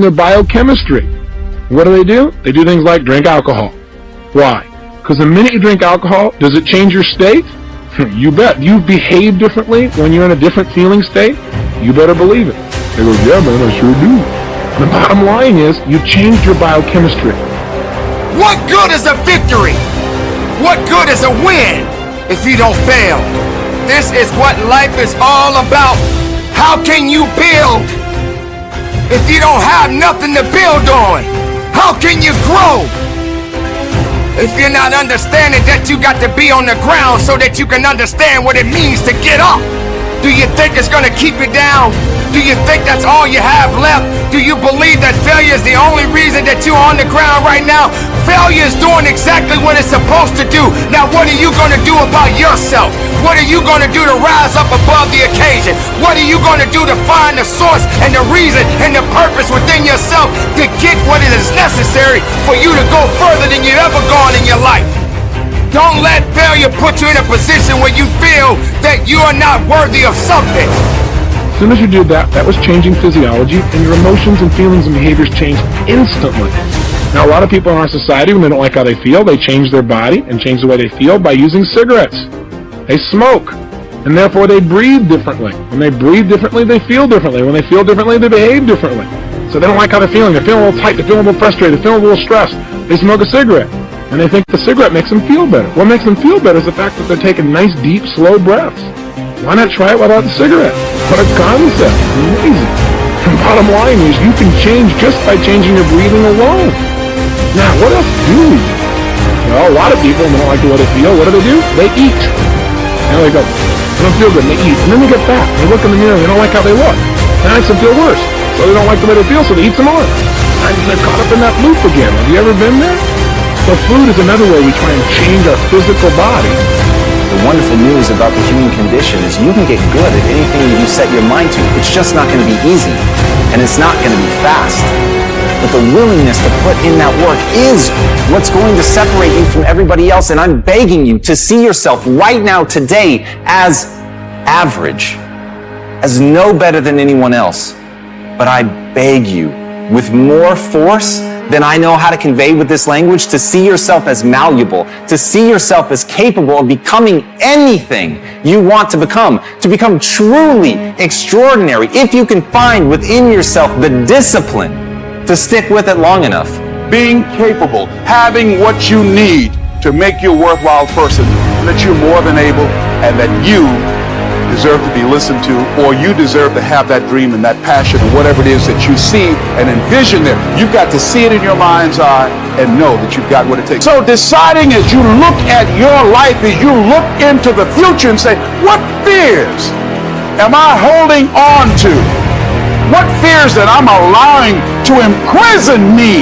their biochemistry. What do? They do things like drink alcohol. Why? Because the minute you drink alcohol, does it change your state? You bet. You behave differently when you're in a different feeling state? You better believe it. They go, yeah, man, I sure do. The bottom line is, you changed your biochemistry. What good is a victory? What good is a win if you don't fail? This is what life is all about. How can you build if you don't have nothing to build on? How can you grow if you're not understanding that you got to be on the ground so that you can understand what it means to get up? Do you think it's going to keep you down? Do you think that's all you have left? Do you believe that failure is the only reason that you're on the ground right now? Failure is doing exactly what it's supposed to do. Now what are you going to do about yourself? What are you going to do to rise up above the occasion? What are you going to do to find the source and the reason and the purpose within yourself to get what it is necessary for you to go further than you've ever gone in your life? Don't let failure put you in a position where you feel that you are not worthy of something. As soon as you did that, that was changing physiology, and your emotions and feelings and behaviors changed instantly. Now, a lot of people in our society, when they don't like how they feel, they change their body and change the way they feel by using cigarettes. They smoke, and therefore they breathe differently. When they breathe differently, they feel differently. When they feel differently, they behave differently. So they don't like how they're feeling. They're feeling a little tight. They're feeling a little frustrated. They're feeling a little stressed. They smoke a cigarette, and they think the cigarette makes them feel better. What makes them feel better is the fact that they're taking nice, deep, slow breaths. Why not try it without the cigarette? What a concept. Amazing. The bottom line is you can change just by changing your breathing alone. Now, what else do we do? Well, a lot of people, when they don't like the way they feel, what do? They eat. And they go, they don't feel good, and they eat. And then they get fat. They look in the mirror, and they don't like how they look. That makes them feel worse. So they don't like the way they feel, so they eat some more. And they're caught up in that loop again. Have you ever been there? So food is another way we try and change our physical body. The wonderful news about the human condition is you can get good at anything that you set your mind to. It's just not going to be easy, and it's not going to be fast. But the willingness to put in that work is what's going to separate you from everybody else. And I'm begging you to see yourself right now, today, as average, as no better than anyone else. But I beg you, with more force than I know how to convey with this language, to see yourself as malleable, to see yourself as capable of becoming anything you want to become truly extraordinary, if you can find within yourself the discipline to stick with it long enough. Being capable, having what you need to make you a worthwhile person, that you're more than able, and that you deserve to be listened to, or you deserve to have that dream and that passion and whatever it is that you see and envision there. You've got to see it in your mind's eye and know that you've got what it takes. So deciding as you look at your life, as you look into the future and say, what fears am I holding on to? What fears that I'm allowing to imprison me,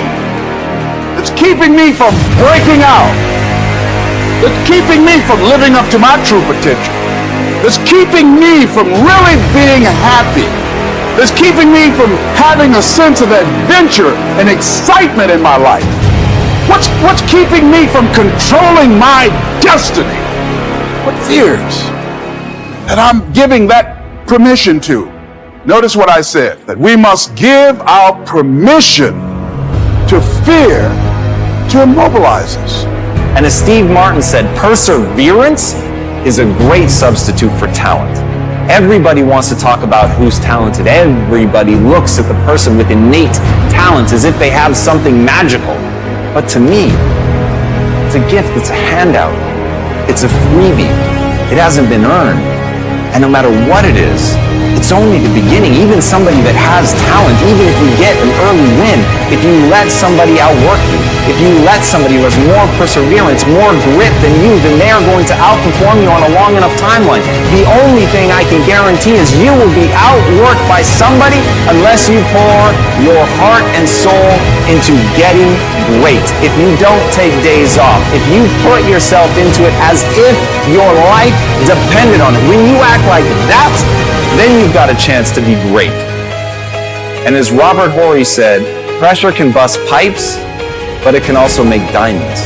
that's keeping me from breaking out, that's keeping me from living up to my true potential, that's keeping me from really being happy, that's keeping me from having a sense of adventure and excitement in my life? What's keeping me from controlling my destiny? What fears that I'm giving that permission to? Notice what I said, that we must give our permission to fear to immobilize us. And as Steve Martin said, perseverance is a great substitute for talent. Everybody wants to talk about who's talented. Everybody looks at the person with innate talent as if they have something magical. But to me, it's a gift, it's a handout, it's a freebie. It hasn't been earned. And no matter what it is, it's only the beginning. Even somebody that has talent, even if you get an early win, if you let somebody outwork you, if you let somebody who has more perseverance, more grit than you, then they are going to outperform you on a long enough timeline. The only thing I can guarantee is you will be outworked by somebody unless you pour your heart and soul into getting great. If you don't take days off, if you put yourself into it as if your life depended on it, when you act like that, then you've got a chance to be great. And as Robert Horry said, pressure can bust pipes, but it can also make diamonds.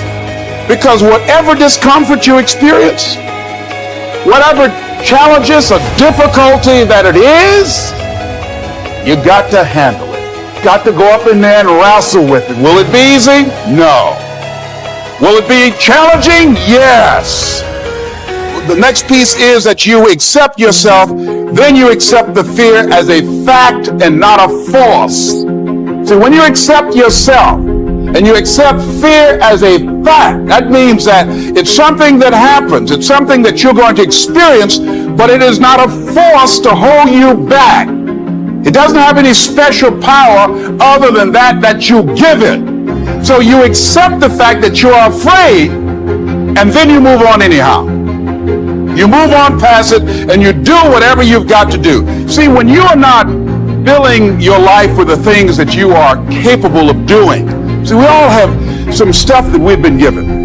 Because whatever discomfort you experience, whatever challenges or difficulty that it is, you got to handle it. got to go up in there and wrestle with it. Will it be easy? No. Will it be challenging? Yes. The next piece is that you accept yourself, then you accept the fear as a fact and not a force. So when you accept yourself and you accept fear as a fact, that means that it's something that happens. It's something that you're going to experience, but it is not a force to hold you back. It doesn't have any special power other than that you give it. So you accept the fact that you're afraid, and then you move on anyhow. You move on past it, and you do whatever you've got to do. See, when you are not filling your life with the things that you are capable of doing, see, we all have some stuff that we've been given.